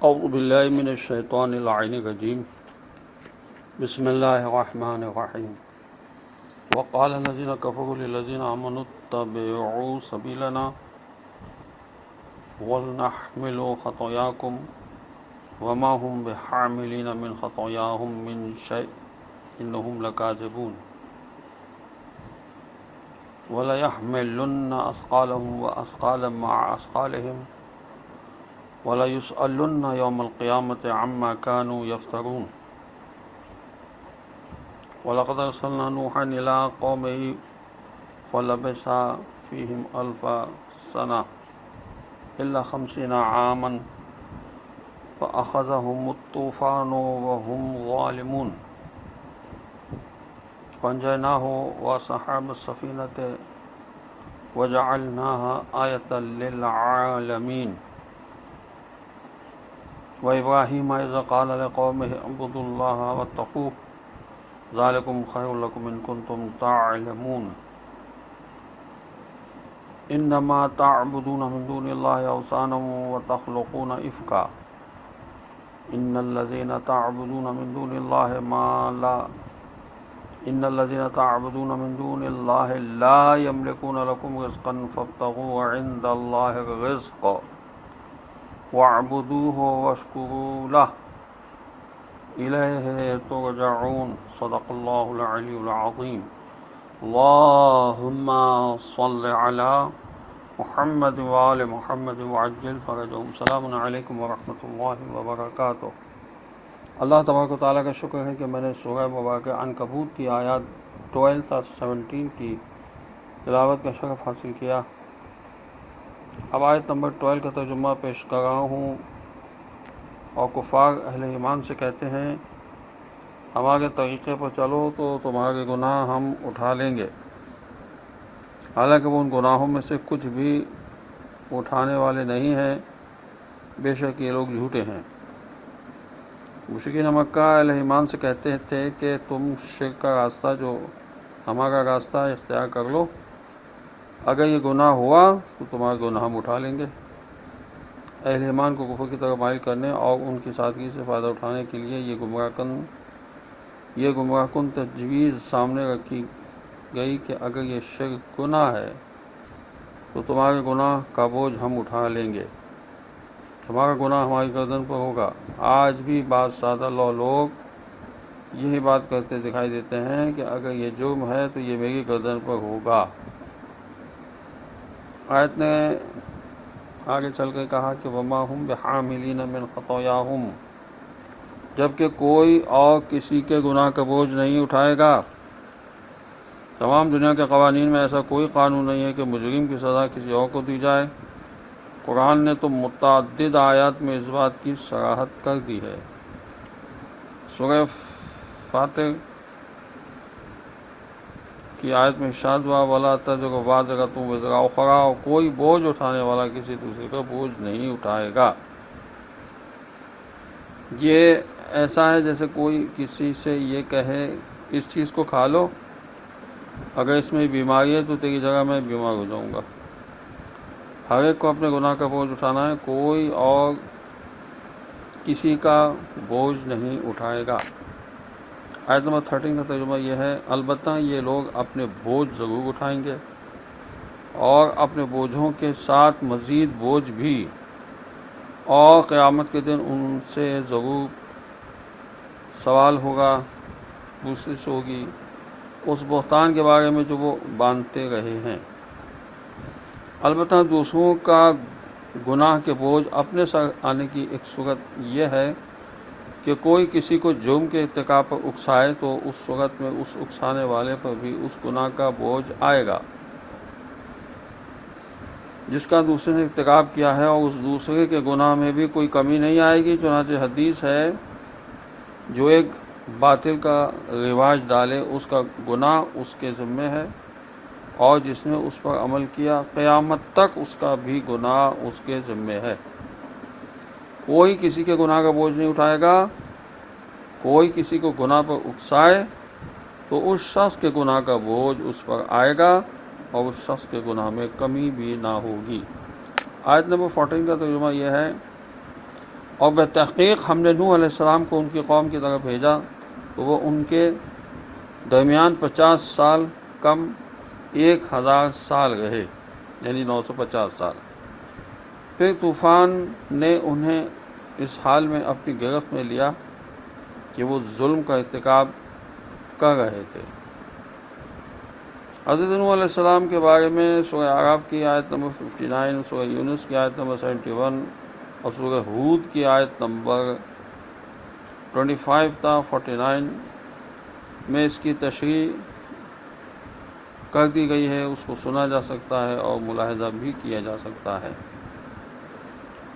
اعوذ باللہ من الشیطان اللعین الرجیم بسم اللہ الرحمن الرحیم وقال الذین کفروا للذین آمنوا اتبعوا سبیلنا ولنحمل خطایاکم وما هم بحاملین من خطایاہم من شیء انہم لکاذبون وَلَيَحْمِلُنَّ أَثْقَالَهُمْ وَأَثْقَالًا مَعَ أَثْقَالِهِمْ وَلَيُسْأَلُنَّ يَوْمَ الْقِيَامَةِ عَمَّا كَانُوا يَفْتَرُونَ وَلَقَدْ أَرْسَلْنَا نُوحًا إِلَىٰ قَوْمِهِ فَلَبِثَ فِيهِمْ أَلْفَ سَنَةٍ إِلَّا 50 عَامًا فَأَخَذَهُمُ الطُّوفَانُ وَهُمْ ظَالِمُونَ فَأَنجَيْنَاهُ وَأَصْحَابَ السَّفِينَةِ وَجَعَلْنَاهَا آيَةً لِّلْعَالَمِينَ وَإِبْرَاهِيمَ إِذْ قَالَ لِقَوْمِهِ اعْبُدُوا اللَّهَ وَاتَّقُوهُ ذَلِكُمْ خَيْرٌ لَّكُمْ إِن كُنتُمْ تَعْلَمُونَ إِنَّمَا تَعْبُدُونَ مِن دُونِ اللَّهِ أَوْثَانًا وَتَخْلُقُونَ إِفْكًا إِنَّ الَّذِينَ تَعْبُدُونَ مِن دُونِ اللَّهِ لَا يَمْلِكُونَ لَكُمْ رِزْقًا فَابْتَغُوا عِندَ اللَّهِ الرِّزْقَ وَاعْبُدُوهُ وَاشْكُرُوا لَهُ إِلَيْهِ تُرْجَعُونَ صدق اللہ العلی العظیم اللہم صل علی محمد وآل محمد وعجل فرجهم سلام علیکم ورحمۃ اللہ وبرکاتہ۔ اللہ تبارک و تعالیٰ کا شکر ہے کہ میں نے سورہ مبارکہ عنکبوت کی آیات 12 تا 17 کی تلاوت کا شرف حاصل کیا۔ اب آیت نمبر 12 کا ترجمہ پیش کر رہا ہوں۔ اور کفار اہل ایمان سے کہتے ہیں ہمارے طریقے پر چلو تو تمہارے گناہ ہم اٹھا لیں گے، حالانکہ وہ ان گناہوں میں سے کچھ بھی اٹھانے والے نہیں ہیں، بے شک یہ لوگ جھوٹے ہیں۔ مشرکین مکہ اہل ایمان سے کہتے تھے کہ تم شرک کا راستہ جو ہمارا راستہ اختیار کر لو، اگر یہ گناہ ہوا تو تمہارے گناہ ہم اٹھا لیں گے۔ اہل ایمان کو کفر کی طرف مائل کرنے اور ان کی سادگی سے فائدہ اٹھانے کے لیے یہ گمراہ کن تجویز سامنے رکھی گئی کہ اگر یہ شرک گناہ ہے تو تمہارے گناہ کا بوجھ ہم اٹھا لیں گے، تمہارا گناہ ہماری گردن پر ہوگا۔ آج بھی بعض سادہ لوگ یہی بات کرتے دکھائی دیتے ہیں کہ اگر یہ جرم ہے تو یہ میری گردن پر ہوگا۔ آیت نے آگے چل کر کہا کہ وَمَا هُمْ بِحَامِلِينَ مِنْ خَطَايَاهُمْ، جبکہ کوئی اور کسی کے گناہ کا بوجھ نہیں اٹھائے گا۔ تمام دنیا کے قوانین میں ایسا کوئی قانون نہیں ہے کہ مجرم کی سزا کسی اور کو دی جائے۔ قرآن نے تو متعدد آیات میں اس بات کی صراحت کر دی ہے۔ سورہ فاطر کی آیت میں ارشاد ہوا وَلَا تَزِرُ وَازِرَةٌ وِزْرَ أُخْرَىٰ، اور کوئی بوجھ اٹھانے والا کسی دوسرے کا بوجھ نہیں اٹھائے گا۔ یہ ایسا ہے جیسے کوئی کسی سے یہ کہے اس چیز کو کھا لو، اگر اس میں بیماری ہے تو تیری جگہ میں بیمار ہو جاؤں گا۔ ہر ایک کو اپنے گناہ کا بوجھ اٹھانا ہے، کوئی اور کسی کا بوجھ نہیں اٹھائے گا۔ آیت نمبر 13 کا ترجمہ یہ ہے البتہ یہ لوگ اپنے بوجھ ضرور اٹھائیں گے اور اپنے بوجھوں کے ساتھ مزید بوجھ بھی، اور قیامت کے دن ان سے ضرور سوال ہوگا، پوچھگچھ ہوگی اس بہتان کے بارے میں جو وہ باندھتے رہے ہیں۔ البتہ دوسروں کا گناہ کے بوجھ اپنے سر آنے کی ایک صورت یہ ہے کہ کوئی کسی کو جرم کے ارتکاب پر اکسائے تو اس صورت میں اس اکسانے والے پر بھی اس گناہ کا بوجھ آئے گا جس کا دوسرے نے ارتکاب کیا ہے، اور اس دوسرے کے گناہ میں بھی کوئی کمی نہیں آئے گی۔ چنانچہ حدیث ہے جو ایک باطل کا رواج ڈالے اس کا گناہ اس کے ذمہ ہے، اور جس نے اس پر عمل کیا قیامت تک اس کا بھی گناہ اس کے ذمہ ہے۔ کوئی کسی کے گناہ کا بوجھ نہیں اٹھائے گا، کوئی کسی کو گناہ پر اکسائے تو اس شخص کے گناہ کا بوجھ اس پر آئے گا اور اس شخص کے گناہ میں کمی بھی نہ ہوگی۔ آیت نمبر 14 کا ترجمہ یہ ہے اور بتحقیق ہم نے نوح علیہ السلام کو ان کی قوم کی طرف بھیجا تو وہ ان کے درمیان 50 سال کم 1000 سال رہے، یعنی 950 سال۔ پھر طوفان نے انہیں اس حال میں اپنی گرفت میں لیا کہ وہ ظلم کا ارتکاب کر رہے تھے۔ حضرت نوح علیہ السلام کے بارے میں سورہ اعراف کی آیت نمبر 59، سورہ یونس کی آیت نمبر 71 اور سورہ ہود کی آیت نمبر 25 تا 49 میں اس کی تشریح کر دی گئی ہے، اس کو سنا جا سکتا ہے اور ملاحظہ بھی کیا جا سکتا ہے۔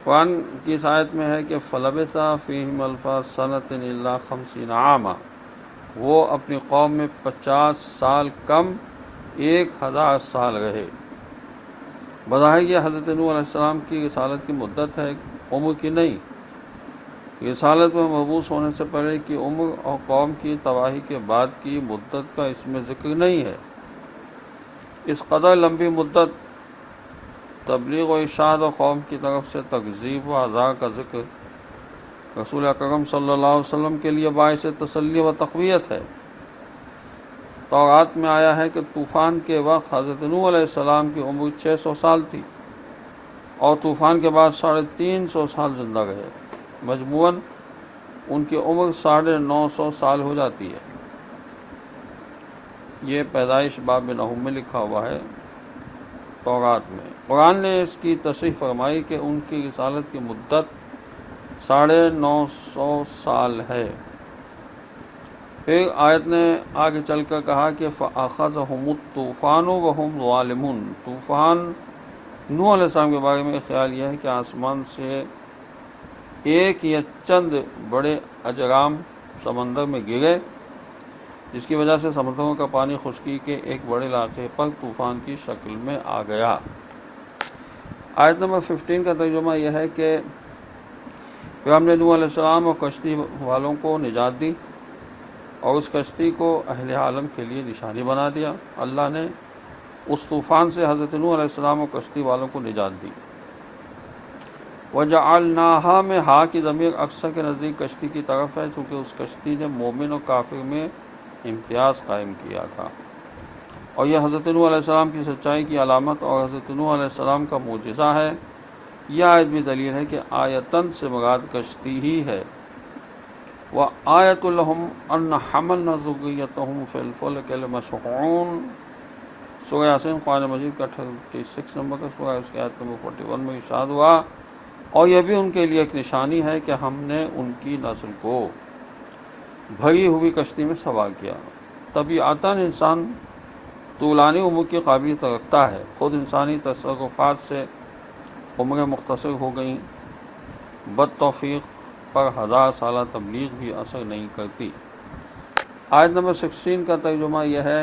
قرآن کی اس آیت میں ہے کہ فَلَبِثَ فِيهِمْ أَلْفَ سَنَةٍ إِلَّا 50 عاما، وہ اپنی قوم میں 50 سال کم 1000 سال رہے۔ بظاہر یہ حضرت نوح علیہ السلام کی رسالت کی مدت ہے، عمر کی نہیں۔ رسالت میں مبعوث ہونے سے پہلے کی عمر اور قوم کی تباہی کے بعد کی مدت کا اس میں ذکر نہیں ہے۔ اس قدر لمبی مدت تبلیغ و ارشاد و قوم کی طرف سے تکذیب و آزار کا ذکر رسول اکرم صلی اللہ علیہ وسلم کے لیے باعث تسلی و تقویت ہے۔ تورات میں آیا ہے کہ طوفان کے وقت حضرت نوح علیہ السلام کی عمر 600 سال تھی اور طوفان کے بعد 350 سال زندہ رہے۔ مجموعاً ان کی عمر 950 سال ہو جاتی ہے۔ یہ پیدائش باب نحوم میں لکھا ہوا ہے تورات میں۔ قرآن نے اس کی تصریح فرمائی کہ ان کی رسالت کی مدت 950 سال ہے۔ پھر آیت نے آگے چل کر کہا کہ فَأَخَذَهُمُ الطُّوفَانُ وَهُمْ ظَالِمُونَ۔ طوفان نوح علیہ السلام کے بارے میں خیال یہ ہے کہ آسمان سے ایک یا چند بڑے اجرام سمندر میں گرے، جس کی وجہ سے سمندروں کا پانی خشکی کے ایک بڑے علاقے پر طوفان کی شکل میں آ گیا۔ آیت نمبر 15 کا ترجمہ یہ ہے کہ پھر ہم نے نوح علیہ السلام اور کشتی والوں کو نجات دی اور اس کشتی کو اہل عالم کے لیے نشانی بنا دیا۔ اللہ نے اس طوفان سے حضرت نوح علیہ السلام اور کشتی والوں کو نجات دی۔ وَجَعَلْنَاهَا میں ہا کی ضمیر اکثر کے نزدیک کشتی کی طرف ہے، چونکہ اس کشتی نے مومن اور کافر میں امتیاز قائم کیا تھا، اور یہ حضرت نوح علیہ السلام کی سچائی کی علامت اور حضرت نوح علیہ السلام کا معجزہ ہے۔ یہ آیت بھی دلیل ہے کہ آیتن سے مراد کشتی ہی ہے۔ وَآیَةٌ لَهُمْ أَنَّ حَمَلْنَا ذُرِّيَّتَهُمْ فِي الْفُلْكِ الْمَشْحُونِ۔ سورہ یاسین قرآن مجید کا 36 نمبر کا سورہ، اس کی آیت نمبر 41 میں ارشاد ہوا، اور یہ بھی ان کے لیے ایک نشانی ہے کہ ہم نے ان کی نسل کو بھری ہوئی کشتی میں سوار کیا۔ طبیعتاً انسان طولانی عمر کی قابلیت رکھتا ہے، خود انسانی تصرفات سے عمریں مختصر ہو گئیں۔ بد توفیق پر 1000 سالہ تبلیغ بھی اثر نہیں کرتی۔ آیت نمبر 16 کا ترجمہ یہ ہے،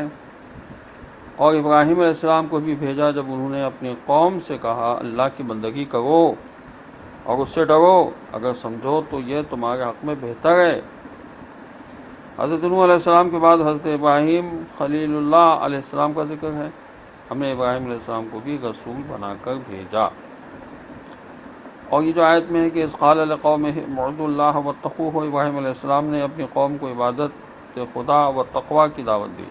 اور ابراہیم علیہ السلام کو بھی بھیجا جب انہوں نے اپنی قوم سے کہا اللہ کی بندگی کرو اور اس سے ڈرو، اگر سمجھو تو یہ تمہارے حق میں بہتر ہے۔ حضرت نوح علیہ السلام کے بعد حضرت ابراہیم خلیل اللہ علیہ السلام کا ذکر ہے۔ ہم نے ابراہیم علیہ السلام کو بھی رسول بنا کر بھیجا۔ اور یہ جو آیت میں ہے کہ اذ قال لقومہ اعبدوا اللہ واتقوہ، ابراہیم علیہ السلام نے اپنی قوم کو عبادت خدا و تقوی کی دعوت دی،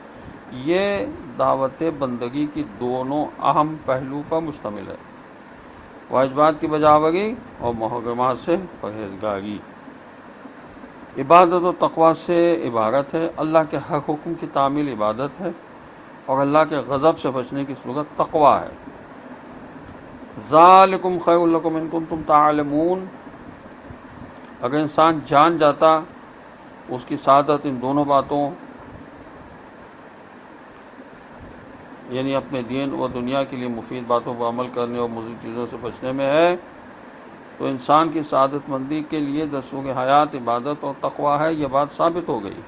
یہ دعوت بندگی کی دونوں اہم پہلو پر مشتمل ہے، واجبات کی بجاوری اور محرمات سے پرہیزگاری۔ عبادت و تقوی سے عبارت ہے، اللہ کے ہر حکم کی تعمیل عبادت ہے اور اللہ کے غضب سے بچنے کی صورت تقوی ہے۔ ذالکم خیر لکم ان کنتم تعلمون، اگر انسان جان جاتا اس کی سعادت ان دونوں باتوں یعنی اپنے دین و دنیا کے لیے مفید باتوں پر عمل کرنے اور مضر چیزوں سے بچنے میں ہے، تو انسان کی سعادت مندی کے لیے دستور حیات عبادت اور تقوی ہے۔ یہ بات ثابت ہو گئی۔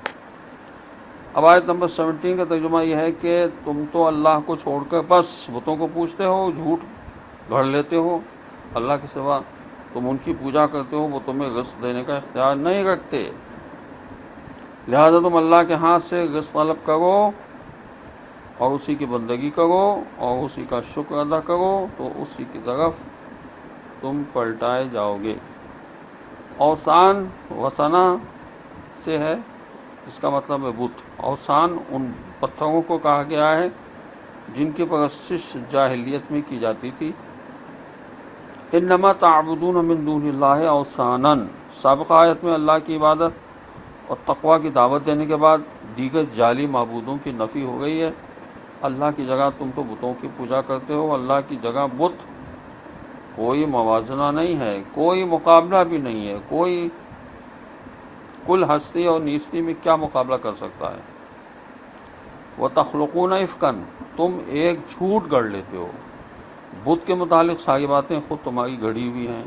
اب آیت نمبر 17 کا ترجمہ یہ ہے کہ تم تو اللہ کو چھوڑ کر بس بتوں کو پوجتے ہو، جھوٹ گھڑ لیتے ہو، اللہ کے سوا تم ان کی پوجا کرتے ہو، وہ تمہیں رزق دینے کا اختیار نہیں رکھتے، لہذا تم اللہ کے ہاتھ سے رزق طلب کرو اور اسی کی بندگی کرو اور اسی کا شکر ادا کرو، تو اسی کی طرف تم پلٹائے جاؤ گے۔ اوثان وثنا سے ہے، اس کا مطلب ہے بت۔ اوثان ان پتھروں کو کہا گیا ہے جن کی پرستش جاہلیت میں کی جاتی تھی۔ انما تعبدون من دون اللہ اوثانا، سابقہ آیت میں اللہ کی عبادت اور تقوی کی دعوت دینے کے بعد دیگر جعلی معبودوں کی نفی ہو گئی ہے۔ اللہ کی جگہ تم تو بتوں کی پوجا کرتے ہو، اللہ کی جگہ بت، کوئی موازنہ نہیں ہے، کوئی مقابلہ بھی نہیں ہے، کوئی کل ہستی اور نیستی میں کیا مقابلہ کر سکتا ہے۔ وَتَخْلُقُونَ إِفْكًا، تم ایک جھوٹ گڑھ لیتے ہو، بت کے متعلق ساری باتیں خود تمہاری گھڑی ہوئی ہیں۔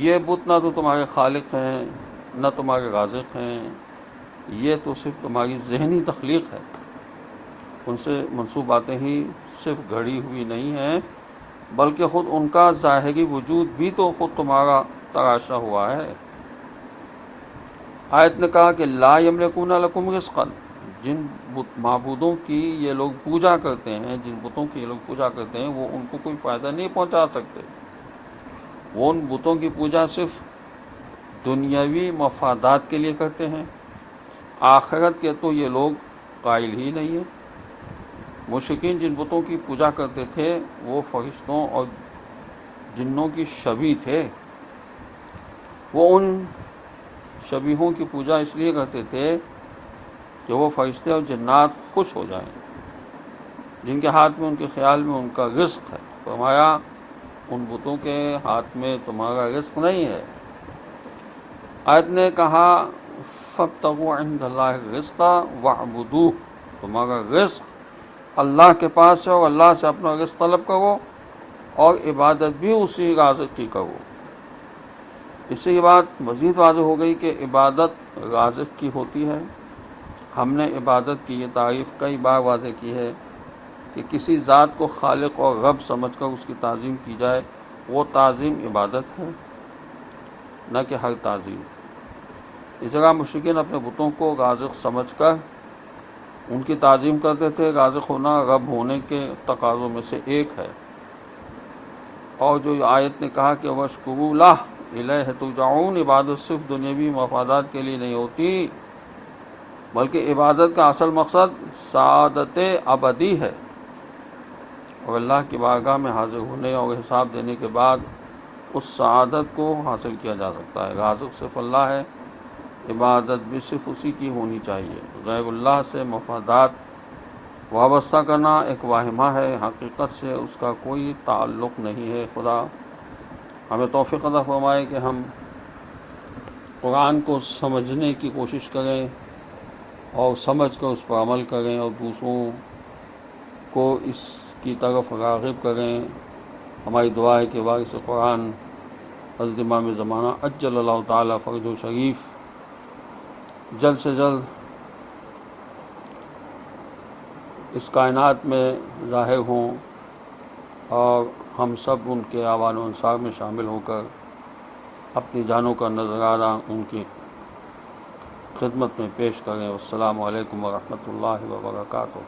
یہ بت نہ تو تمہارے خالق ہیں نہ تمہارے رازق ہیں، یہ تو صرف تمہاری ذہنی تخلیق ہے، ان سے منسوب باتیں ہی صرف گھڑی ہوئی نہیں ہیں بلکہ خود ان کا ظاہری وجود بھی تو خود تمہارا تراشا ہوا ہے۔ آیت نے کہا کہ لا یملکون لکم رزقا، جن معبودوں کی یہ لوگ پوجا کرتے ہیں، جن بتوں کی یہ لوگ پوجا کرتے ہیں، وہ ان کو کوئی فائدہ نہیں پہنچا سکتے۔ وہ ان بتوں کی پوجا صرف دنیاوی مفادات کے لیے کرتے ہیں، آخرت کے تو یہ لوگ قائل ہی نہیں ہیں۔ مشرکین جن بتوں کی پوجا کرتے تھے وہ فرشتوں اور جنوں کی شبیہ تھے، وہ ان شبیہوں کی پوجا اس لیے کرتے تھے کہ وہ فرشتے اور جنات خوش ہو جائیں، جن کے ہاتھ میں ان کے خیال میں ان کا رزق ہے۔ فرمایا ان بتوں کے ہاتھ میں تمہارا رزق نہیں ہے۔ آیت نے کہا فابتغوا عند اللہ الرزق واعبدوہ، تمہارا رزق اللہ کے پاس ہے اور اللہ سے اپنا رزق طلب کرو اور عبادت بھی اسی رازق کی کرو۔ اس سے یہ بات مزید واضح ہو گئی کہ عبادت رازق کی ہوتی ہے۔ ہم نے عبادت کی یہ تعریف کئی بار واضح کی ہے کہ کسی ذات کو خالق اور رب سمجھ کر اس کی تعظیم کی جائے، وہ تعظیم عبادت ہے، نہ کہ ہر تعظیم۔ اس جگہ مشرکین اپنے بتوں کو رازق سمجھ کر ان کی تعظیم کرتے تھے۔ رازق ہونا رب ہونے کے تقاضوں میں سے ایک ہے، اور جو آیت نے کہا کہ وَاشْكُرُوا لَهُ إِلَيْهِ تُرْجَعُونَ، عبادت صرف دنیاوی مفادات کے لیے نہیں ہوتی بلکہ عبادت کا اصل مقصد سعادت ابدی ہے، اور اللہ کی بارگاہ میں حاضر ہونے اور حساب دینے کے بعد اس سعادت کو حاصل کیا جا سکتا ہے۔ رازق صرف اللہ ہے، عبادت بھی صرف اسی کی ہونی چاہیے۔ غیر اللہ سے مفادات وابستہ کرنا ایک واہمہ ہے، حقیقت سے اس کا کوئی تعلق نہیں ہے۔ خدا ہمیں توفیق عطا فرمائے کہ ہم قرآن کو سمجھنے کی کوشش کریں اور سمجھ کر اس پر عمل کریں اور دوسروں کو اس کی طرف راغب کریں۔ ہماری دعا ہے کہ وارث قرآن حضرت امام زمانہ عجل اللہ تعالیٰ فرجہ شریف جلد سے جلد اس کائنات میں ظاہر ہوں اور ہم سب ان کے اعوان و انصار میں شامل ہو کر اپنی جانوں کا نذرانہ ان کی خدمت میں پیش کریں۔ السلام علیکم ورحمۃ اللہ وبرکاتہ۔